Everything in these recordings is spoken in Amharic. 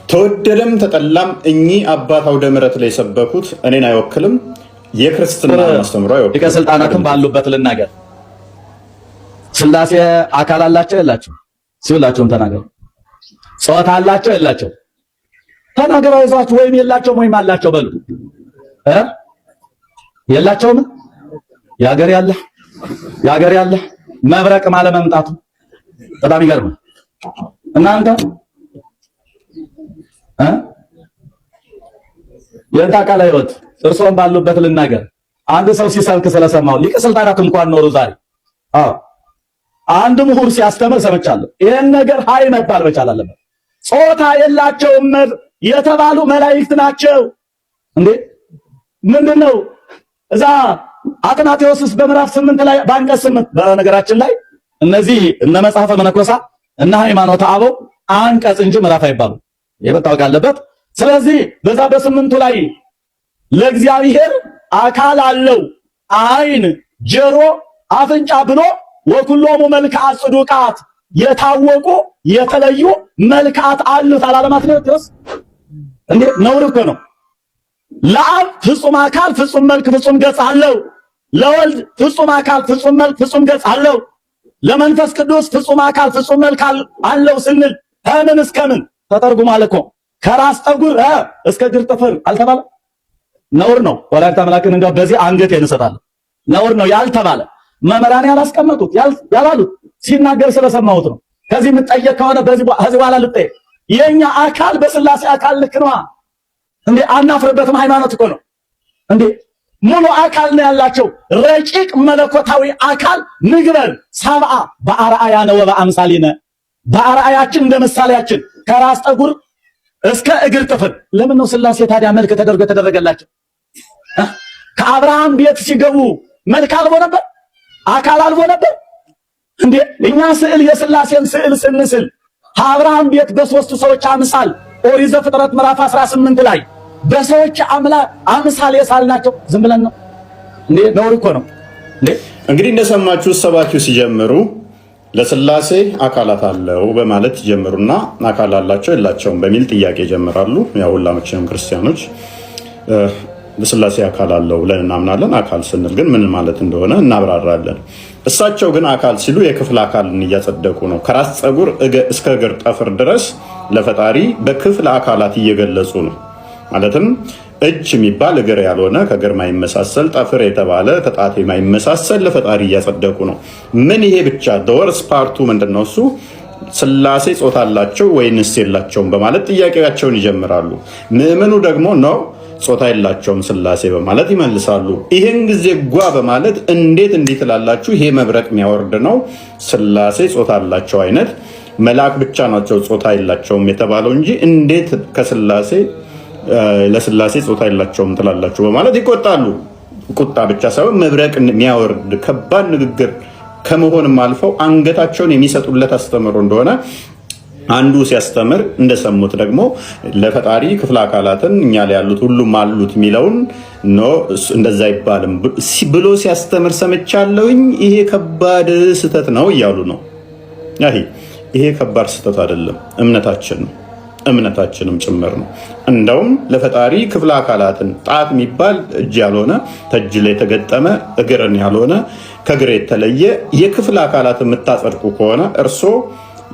ተወደደም ተጠላም እኚህ አባት አውደ ምሕረት ላይ የሰበኩት እኔን አይወክልም፣ የክርስትና ማስተምሮ አይወክልም። ሊቀ ሥልጣናትም ባሉበት ልናገር። ሥላሴ አካል አላቸው የላቸው? ሲውላቸውም ተናገሩ። ጾታ አላቸው የላቸው? ተናገሩ። አይዟችሁ። ወይም የላቸውም ወይም አላቸው በሉ። የላቸውም። ያገር ያለ መብረቅ ማለት መምጣቱ በጣም ይገርማል። እናንተ የታቃላ ህይወት እርሶም ባሉበት ልናገር። አንድ ሰው ሲሰብክ ስለሰማው ሊቀ ሥልጣናት እንኳን ኖሩ ዛሬ አንድ ምሁር ሲያስተምር ሰምቻለሁ። ይሄን ነገር ሀይ መባል መቻል አለበት። ጾታ የላቸውም የተባሉ መላእክት ናቸው እንዴ? ምንድነው? እዛ አትናቴዎስ በምዕራፍ 8 ላይ በአንቀጽ 8 በነገራችን ላይ እነዚህ እነ መጽሐፈ መነኮሳት እና ሃይማኖተ አበው አንቀጽ እንጂ ምዕራፍ አይባሉ። ይሄ መታወቅ አለበት። ስለዚህ በዛ በስምንቱ ላይ ለእግዚአብሔር አካል አለው፣ አይን፣ ጆሮ፣ አፍንጫ ብሎ ወኩሎሙ መልክዓ ጽዱቃት የታወቁ የተለዩ መልክዓት አሉት አላለማት ነው ድረስ እንዴ? ነውር እኮ ነው። ለአብ ፍጹም አካል ፍጹም መልክ ፍጹም ገጽ አለው። ለወልድ ፍጹም አካል ፍጹም መልክ ፍጹም ገጽ አለው። ለመንፈስ ቅዱስ ፍጹም አካል ፍጹም መልክ አለው ስንል ከምን እስከ ምን ተተርጉሟል እኮ። ከራስ ጠጉር እስከ እግር ጥፍር አልተባለ? ነውር ነው። ወላዲተ አምላክን እንደው በዚህ አንገት እንሰጣለን። ነውር ነው ያልተባለ መምህራን ያላስቀመጡት ያላሉት ሲናገር ስለሰማሁት ነው። ከዚህ የምጠየቅ ከሆነ በዚህ በኋላ ልጠየቅ። የኛ አካል በሥላሴ አካል ልክ ነው እንዴ? አናፍርበትም። ሃይማኖት እኮ ነው እንዴ? ሙሉ አካል ነው ያላቸው። ረቂቅ መለኮታዊ አካል ንግበር ሰብአ በአርአያነ ወበአምሳሊነ፣ በአርአያችን እንደ ምሳሌያችን ከራስ ጠጉር እስከ እግር ጥፍር። ለምን ነው ሥላሴ ታዲያ መልክ ተደርጎ ተደረገላቸው? ከአብርሃም ቤት ሲገቡ መልክ አልቦ ነበር? አካል አልቦ ነበር እንዴ? እኛ ስዕል የሥላሴን ስዕል ስንስል ከአብርሃም ቤት በሶስቱ ሰዎች አምሳል ኦሪት ዘፍጥረት ምዕራፍ 18 ላይ በሰዎች አምሳል የሳልናቸው ዝም ብለን ነው እንዴ? ነውር እኮ ነው እንዴ? እንግዲህ እንደሰማችሁ ሰባኪው ሲጀምሩ ለሥላሴ አካላት አለው በማለት ይጀምሩና አካል አላቸው የላቸውም በሚል ጥያቄ ይጀምራሉ። ያው ሁላችንም ክርስቲያኖች ለሥላሴ አካል አለው ብለን እናምናለን። አካል ስንል ግን ምን ማለት እንደሆነ እናብራራለን። እሳቸው ግን አካል ሲሉ የክፍል አካልን እያጸደቁ ነው። ከራስ ፀጉር እስከ እግር ጠፍር ድረስ ለፈጣሪ በክፍል አካላት እየገለጹ ነው። ማለትም እጅ የሚባል እግር ያልሆነ ከእግር ማይመሳሰል፣ ጠፍር የተባለ ከጣት ማይመሳሰል ለፈጣሪ እያጸደቁ ነው። ምን ይሄ ብቻ ደወርስ ፓርቱ ምንድነው? እሱ ሥላሴ ጾታ አላቸው ወይንስ የላቸውም በማለት ጥያቄያቸውን ይጀምራሉ። ምዕመኑ ደግሞ ነው ጾታ የላቸውም ሥላሴ በማለት ይመልሳሉ። ይህን ጊዜ ጓ በማለት እንዴት ትላላችሁ? ይሄ መብረቅ የሚያወርድ ነው። ሥላሴ ጾታ አላቸው አይነት መልአክ ብቻ ናቸው ጾታ የላቸውም የተባለው እንጂ እንዴት ለሥላሴ ጾታ የላቸውም ትላላችሁ በማለት ይቆጣሉ። ቁጣ ብቻ ሳይሆን መብረቅ የሚያወርድ ከባድ ንግግር ከመሆንም አልፈው አንገታቸውን የሚሰጡለት አስተምሮ እንደሆነ አንዱ ሲያስተምር እንደሰሙት ደግሞ ለፈጣሪ ክፍለ አካላትን እኛ ላይ ያሉት ሁሉም አሉት የሚለውን እንደዛ አይባልም ብሎ ሲያስተምር ሰምቻለሁኝ። ይሄ ከባድ ስህተት ነው እያሉ ነው። ይሄ ከባድ ስህተት አይደለም፣ እምነታችን ነው፣ እምነታችንም ጭምር ነው። እንደውም ለፈጣሪ ክፍለ አካላትን ጣት የሚባል እጅ ያልሆነ ተእጅ ላይ የተገጠመ እግርን ያልሆነ ከእግር የተለየ የክፍለ አካላት የምታጸድቁ ከሆነ እርሶ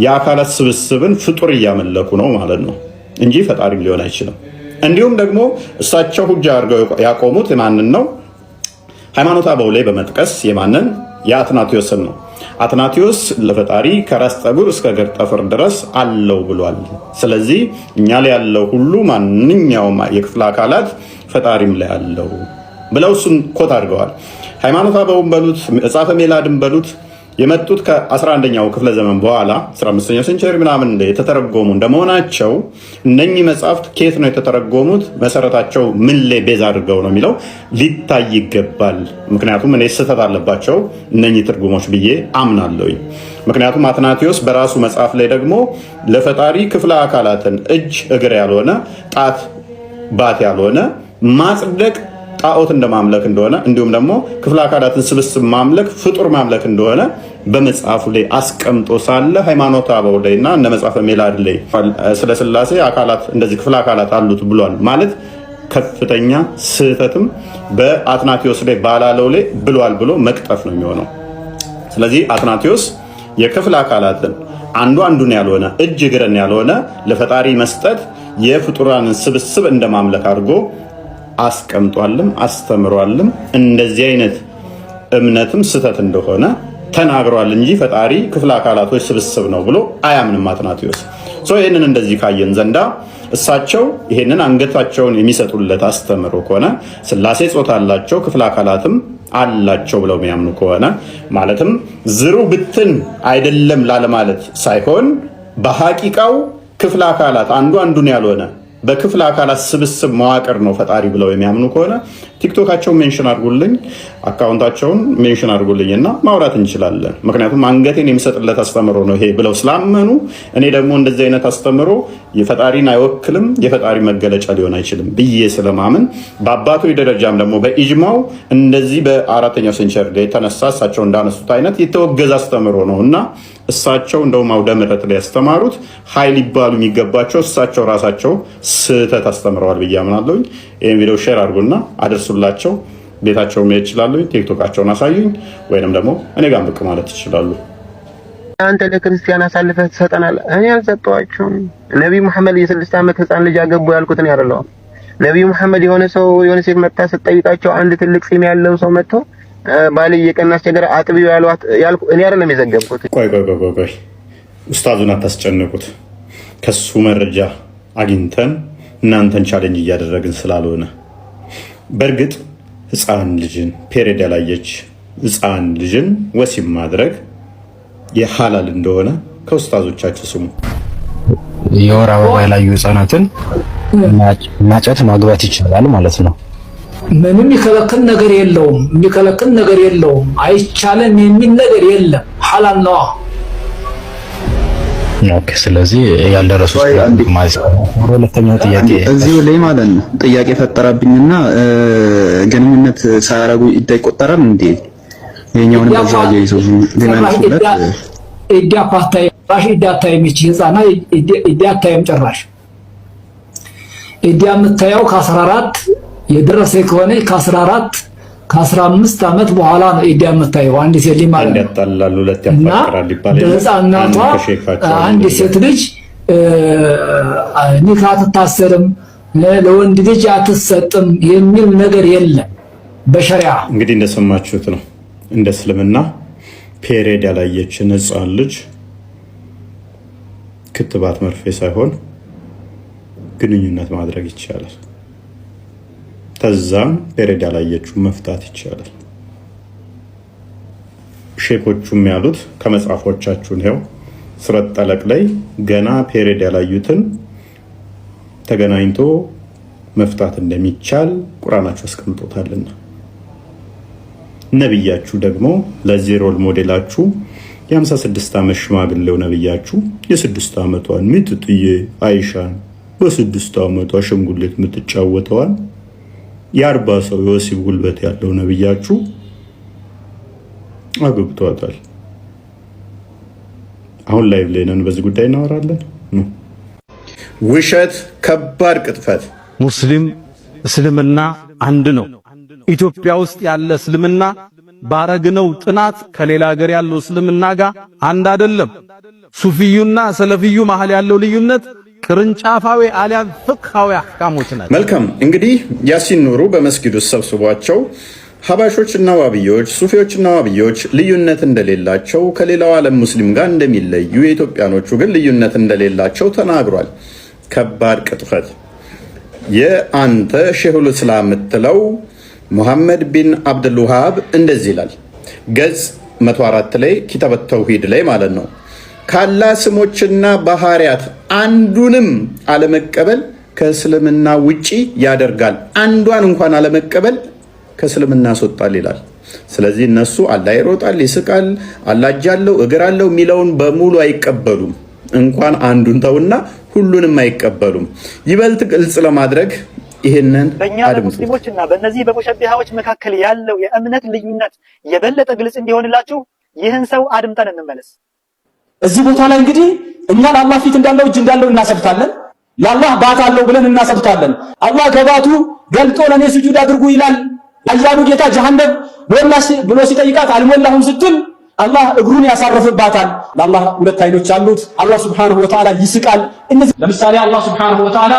የአካላት ስብስብን ፍጡር እያመለኩ ነው ማለት ነው እንጂ ፈጣሪ ሊሆን አይችልም። እንዲሁም ደግሞ እሳቸው ሁጃ አድርገው ያቆሙት የማንን ነው? ሃይማኖተ አበው ላይ በመጥቀስ የማንን? የአትናቴዎስን ነው። አትናቴዎስ ለፈጣሪ ከራስ ጠጉር እስከ እግር ጠፍር ድረስ አለው ብሏል። ስለዚህ እኛ ላይ ያለው ሁሉ ማንኛውም የክፍለ አካላት ፈጣሪም ላይ አለው ብለው እሱን ኮት አድርገዋል። ሃይማኖተ አበውን በሉት መጽሐፈ ሜላድን በሉት የመጡት ከ11ኛው ክፍለ ዘመን በኋላ 15ኛው ሴንቸሪ ምናምን የተተረጎሙ እንደመሆናቸው እነኚህ መጽሐፍት ከየት ነው የተተረጎሙት? መሰረታቸው ምን ላይ ቤዝ አድርገው ነው የሚለው ሊታይ ይገባል። ምክንያቱም እኔ ስህተት አለባቸው እነኚህ ትርጉሞች ብዬ አምናለሁኝ። ምክንያቱም አትናቴዎስ በራሱ መጽሐፍ ላይ ደግሞ ለፈጣሪ ክፍለ አካላትን እጅ እግር ያልሆነ ጣት ባት ያልሆነ ማጽደቅ ጣዖት እንደማምለክ እንደሆነ እንዲሁም ደግሞ ክፍለ አካላትን ስብስብ ማምለክ ፍጡር ማምለክ እንደሆነ በመጽሐፉ ላይ አስቀምጦ ሳለ ሃይማኖተ አበው ላይ እና እነ መጽሐፈ ሜላድ ላይ ስለ ሥላሴ አካላት እንደዚህ ክፍለ አካላት አሉት ብሏል ማለት ከፍተኛ ስህተትም በአትናቴዎስ ላይ ባላለው ላይ ብሏል ብሎ መቅጠፍ ነው የሚሆነው። ስለዚህ አትናቴዎስ የክፍለ አካላትን አንዱ አንዱን ያልሆነ እጅ እግርን ያልሆነ ለፈጣሪ መስጠት የፍጡራንን ስብስብ እንደማምለክ አድርጎ አስቀምጧልም አስተምሯልም። እንደዚህ አይነት እምነትም ስህተት እንደሆነ ተናግሯል እንጂ ፈጣሪ ክፍለ አካላቶች ስብስብ ነው ብሎ አያምንም አትናቴዎስ። ይህንን እንደዚህ ካየን ዘንዳ እሳቸው ይህንን አንገታቸውን የሚሰጡለት አስተምሮ ከሆነ ሥላሴ ጾታ አላቸው ክፍለ አካላትም አላቸው ብለው የሚያምኑ ከሆነ ማለትም ዝሩ ብትን አይደለም ላለማለት ሳይሆን በሐቂቃው ክፍለ አካላት አንዱ አንዱን ያልሆነ በክፍለ አካላት ስብስብ መዋቅር ነው ፈጣሪ ብለው የሚያምኑ ከሆነ ቲክቶካቸውን ሜንሽን አድርጉልኝ፣ አካውንታቸውን ሜንሽን አድርጉልኝና ማውራት እንችላለን። ምክንያቱም አንገቴን የሚሰጥለት አስተምሮ ነው ይሄ ብለው ስላመኑ እኔ ደግሞ እንደዚህ አይነት አስተምሮ የፈጣሪን አይወክልም የፈጣሪ መገለጫ ሊሆን አይችልም ብዬ ስለማምን በአባቶች ደረጃም ደግሞ በኢጅማው እንደዚህ በአራተኛው ሴንቸሪ ላይ የተነሳ እሳቸው እንዳነሱት አይነት የተወገዘ አስተምሮ ነው እና እሳቸው እንደውም አውደ ምሕረት ላይ ያስተማሩት ኃይል ይባሉ የሚገባቸው እሳቸው ራሳቸው ስህተት አስተምረዋል ብዬ አምናለሁ። ይህን ቪዲዮ ሼር አድርጉና አድርሱላቸው። ቤታቸው መሄድ ይችላሉ። ቲክቶካቸውን አሳዩኝ፣ ወይንም ደግሞ እኔ ጋር ብቅ ማለት ይችላሉ። አንተ ለክርስቲያን አሳልፈህ ትሰጠናለህ? እኔ አልሰጠኋቸውም። ነብዩ መሐመድ የ6 ዓመት ህፃን ልጅ አገቡ ያልኩትን ያረለው ነብዩ መሐመድ የሆነ ሴት መጣ ስትጠይቃቸው አንድ ትልቅ ፂም ያለው ሰው መጥቶ ባል እየቀና አስቸገረ አጥቢው ያልኩ እኔ አይደለም የዘገብኩት። ቆይ ኡስታዙን አታስጨንቁት። ከሱ መረጃ አግኝተን እናንተን ቻሌንጅ እያደረግን ስላልሆነ በእርግጥ ህፃን ልጅን ፔሬድ ያላየች ህፃን ልጅን ወሲብ ማድረግ የሐላል እንደሆነ ከኡስታዞቻችሁ ስሙ። የወር አበባ ያላዩ ህፃናትን ማጨት ማግባት ይችላል ማለት ነው። ምንም የሚከለክል ነገር የለውም። አይቻልም የሚል ነገር የለም። ሐላል ነው። ኦኬ። ስለዚህ ያልደረሱ ማለት ነው። ሁለተኛው ጥያቄ እዚሁ ላይ ማለት ነው ጥያቄ ፈጠረብኝና ግንኙነት ሳያረጉ ኢዳ ይቆጠራል እንዴ? የኛውን በዛው ይይዙ ለማለት ኢዳ ፓታይ ራሽ ኢዳ ታይም ይቺ ህፃና ኢዳ ታይም ጭራሽ ኢዳ የምታየው ከ14 የደረሰ ከሆነ ከ14 ከ15 ዓመት በኋላ ነው ኢዳ የምታየው። አንድ ሴት ልጅ ማለት ነው ያጣላሉ ሁለት ያፋቅራል ይባላል። ህፃናቷ አንድ ሴት ልጅ ኒካ አትታሰርም ለወንድ ልጅ አትሰጥም የሚል ነገር የለም በሸሪዓ። እንግዲህ እንደሰማችሁት ነው። እንደ እስልምና ፔሬድ ያላየችን ህፃን ልጅ ክትባት መርፌ ሳይሆን ግንኙነት ማድረግ ይቻላል። ተዛም ፔሬድ ያላየችው መፍታት ይቻላል። ሼኮቹም ያሉት ከመጽሐፎቻችሁ ነው። ሱረት ጠለቅ ላይ ገና ፔሬድ ያላዩትን ተገናኝቶ መፍታት እንደሚቻል ቁርአናችሁ አስቀምጦታልና ነብያችሁ ደግሞ ለዚህ ሮል ሞዴላችሁ የ56 ዓመት ሽማግሌው ነብያችሁ የ6 ዓመቷን ምጥጥዬ አይሻን በ6 ዓመቷ አሸንጉሌት የምትጫወተዋን የ40 ሰው የወሲብ ጉልበት ያለው ነብያችሁ አግብቷታል። አሁን ላይቭ ላይ ነን፣ በዚህ ጉዳይ እናወራለን። ውሸት፣ ከባድ ቅጥፈት። ሙስሊም እስልምና አንድ ነው። ኢትዮጵያ ውስጥ ያለ እስልምና ባረግነው ጥናት ከሌላ ሀገር ያለው እስልምና ጋር አንድ አይደለም። ሱፊዩና ሰለፊዩ መሃል ያለው ልዩነት ቅርንጫፋዊ አሊያም ፍቅሃዊ አህካሞች ናቸው። መልካም እንግዲህ ያሲን ኑሩ በመስጊድ ውስጥ ሰብስቧቸው ሀባሾችና ዋብዮች ሱፊዎችና ዋብዮች ልዩነት እንደሌላቸው ከሌላው ዓለም ሙስሊም ጋር እንደሚለዩ የኢትዮጵያኖቹ ግን ልዩነት እንደሌላቸው ተናግሯል። ከባድ ቅጥፈት። የአንተ ሼኹል እስላም የምትለው ሙሐመድ ቢን አብዱል ወሃብ እንደዚህ ይላል ገጽ 104 ላይ ኪታብ ተውሂድ ላይ ማለት ነው። ካላ ስሞችና ባህሪያት አንዱንም አለመቀበል ከእስልምና ውጪ ያደርጋል። አንዷን እንኳን አለመቀበል ከእስልምና ያስወጣል ይላል። ስለዚህ እነሱ አላህ ይሮጣል፣ ይስቃል፣ አላህ እጅ አለው እግር አለው የሚለውን በሙሉ አይቀበሉም። እንኳን አንዱን ተውና ሁሉንም አይቀበሉም። ይበልጥ ግልጽ ለማድረግ ይሄንን በእኛ በሙስሊሞችና በእነዚህ በሙሸቢሃዎች መካከል ያለው የእምነት ልዩነት የበለጠ ግልጽ እንዲሆንላችሁ ይህን ሰው አድምጠን እንመለስ። እዚህ ቦታ ላይ እንግዲህ እኛ ለአላህ ፊት እንዳለው እጅ እንዳለው እናሰብታለን። ለአላህ ባት አለው ብለን እናሰብታለን። አላህ ገባቱ ገልጦ ለኔ ስጁድ አድርጉ ይላል። አያሉ ጌታ ጀሃነም ሞላሽ ብሎ ሲጠይቃት አልሞላሁም ስትል አላህ እግሩን ያሳርፍባታል። ለአላህ ሁለት አይኖች አሉት። አላህ Subhanahu Wa Ta'ala ይስቃል። እነዚህ ለምሳሌ አላህ Subhanahu Wa Ta'ala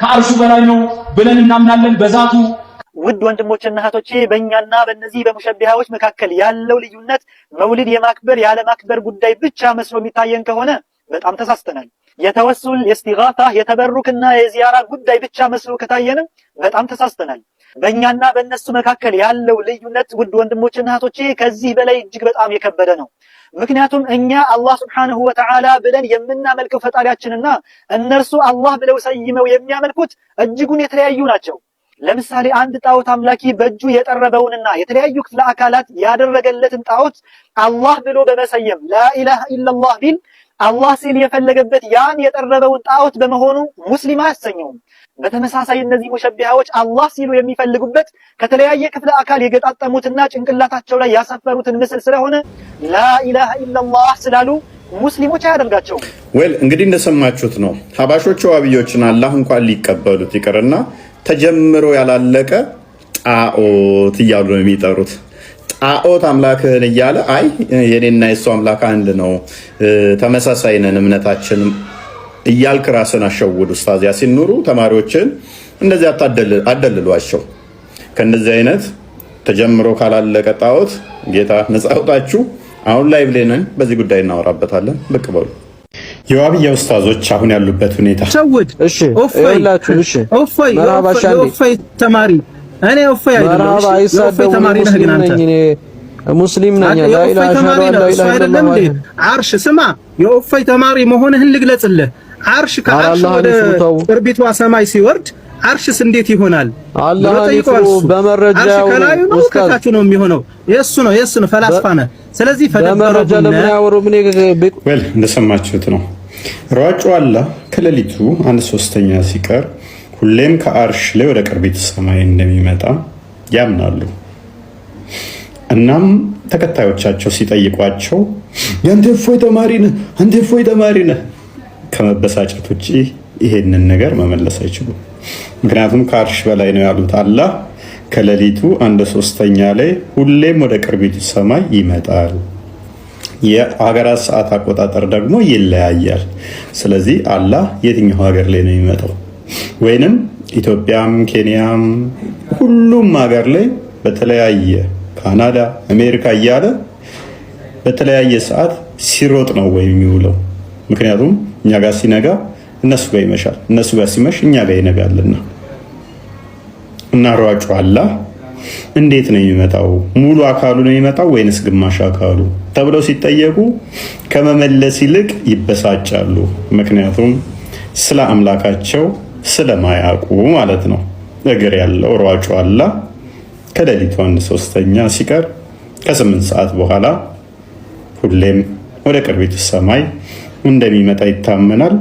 ከአርሹ በላይ ነው ብለን እናምናለን በዛቱ። ውድ ወንድሞችና እህቶቼ በእኛና በእነዚህ በሙሸቢሃዎች መካከል ያለው ልዩነት መውሊድ የማክበር ያለ ማክበር ጉዳይ ብቻ መስሎ የሚታየን ከሆነ በጣም ተሳስተናል። የተወሱል የስቲጋታ የተበሩክና የዚያራ ጉዳይ ብቻ መስሎ ከታየንም በጣም ተሳስተናል። በእኛና በእነሱ መካከል ያለው ልዩነት ውድ ወንድሞችና እህቶቼ ከዚህ በላይ እጅግ በጣም የከበደ ነው። ምክንያቱም እኛ አላህ Subhanahu Wa Ta'ala ብለን የምናመልከው ፈጣሪያችንና እነርሱ አላህ ብለው ሰይመው የሚያመልኩት እጅጉን የተለያዩ ናቸው። ለምሳሌ አንድ ጣዖት አምላኪ በእጁ የጠረበውንና የተለያዩ ክፍለ አካላት ያደረገለትን ጣዖት አላህ ብሎ በመሰየም ላኢላሃ ኢላላህ ቢል አላህ ሲል የፈለገበት ያን የጠረበውን ጣዖት በመሆኑ ሙስሊም አያሰኘውም። በተመሳሳይ እነዚህ ሙሸቢሃዎች አላህ ሲሉ የሚፈልጉበት ከተለያየ ክፍለ አካል የገጣጠሙትና ጭንቅላታቸው ላይ ያሰፈሩትን ምስል ስለሆነ ላኢላሃ ኢላላህ ስላሉ ሙስሊሞች አያደርጋቸውም። እንግዲህ እንደሰማችሁት ነው። ሀባሾቹ ዋብዮችን አላህ እንኳን ሊቀበሉት ይቅርና ተጀምሮ ያላለቀ ጣዖት እያሉ ነው የሚጠሩት። ጣዖት አምላክህን እያለ አይ የኔና የሱ አምላክ አንድ ነው ተመሳሳይ ነን እምነታችን እያልክ ራስን አሸውድ። ኡስታዝ ያሲን ኑሩ ተማሪዎችን እንደዚህ አደልሏቸው። ከነዚህ አይነት ተጀምሮ ካላለቀ ጣዖት ጌታ ነፃ አውጣችሁ። አሁን ላይ ብለናል፣ በዚህ ጉዳይ እናወራበታለን። ብቅ በሉ የዋብያ ኡስታዞች አሁን ያሉበት ሁኔታ ሰውድ። እሺ ኦፋይላችሁ። እሺ ኦፋይ ኦፋይ ተማሪ እኔ ኦፋይ አይደለም። እሺ ኦፋይ ተማሪ ነህ ግን አንተ ሙስሊም ነኝ። ላኢላሃ ኢላላህ አርሽ ስማ፣ የኦፋይ ተማሪ መሆንህን ልግለጽልህ። አርሽ ከአርሽ ወደ ቅርቢቷ ሰማይ ሲወርድ አርሽስ እንዴት ይሆናል? አላህ በመረጃ ወስከታቹ ነው የሚሆነው። የሱ ነው ፈላስፋ ነህ። ስለዚህ በመረጃ ለምን ያወሩ? ምን እንደሰማችሁት ነው። ሯጩ አላህ ከሌሊቱ 1/3 ሲቀር ሁሌም ከአርሽ ላይ ወደ ቅርቢት ሰማይ እንደሚመጣ ያምናሉ። እናም ተከታዮቻቸው ሲጠይቋቸው ያንተ እፎይ ተማሪ ነህ፣ አንተ እፎይ ተማሪ ነህ ከመበሳጨት ውጪ ይሄንን ነገር መመለስ አይችሉም። ምክንያቱም ከአርሽ በላይ ነው ያሉት አላህ ከሌሊቱ 1/3 ላይ ሁሌም ወደ ቅርቢቱ ሰማይ ይመጣል። የሀገራት ሰዓት አቆጣጠር ደግሞ ይለያያል። ስለዚህ አላህ የትኛው ሀገር ላይ ነው የሚመጣው? ወይንም ኢትዮጵያም ኬንያም ሁሉም ሀገር ላይ በተለያየ ካናዳ፣ አሜሪካ እያለ በተለያየ ሰዓት ሲሮጥ ነው ወይ የሚውለው? ምክንያቱም እኛ ጋር ሲነጋ እነሱ ጋር ይመሻል፣ እነሱ ጋር ሲመሽ እኛ ጋር ይነጋልና። እና ሯጩ አላህ እንዴት ነው የሚመጣው? ሙሉ አካሉ ነው የሚመጣው ወይንስ ግማሽ አካሉ ተብለው ሲጠየቁ ከመመለስ ይልቅ ይበሳጫሉ። ምክንያቱም ስለ አምላካቸው ስለማያውቁ ማለት ነው። እግር ያለው ሯጩ አላህ ከሌሊቱ 1/3 ሲቀር ከ8 ሰዓት በኋላ ሁሌም ወደ ቅርቢቱ ሰማይ እንደሚመጣ ይታመናል።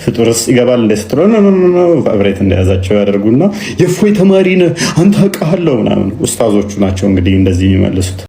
ፍጡርስ ይገባል እንደስትሮ ነው ፋብሬት እንደያዛቸው ያደርጉና የፎይ ተማሪ ነህ አንተ አውቃለሁ ምናምን ኡስታዞቹ ናቸው እንግዲህ እንደዚህ የሚመልሱት።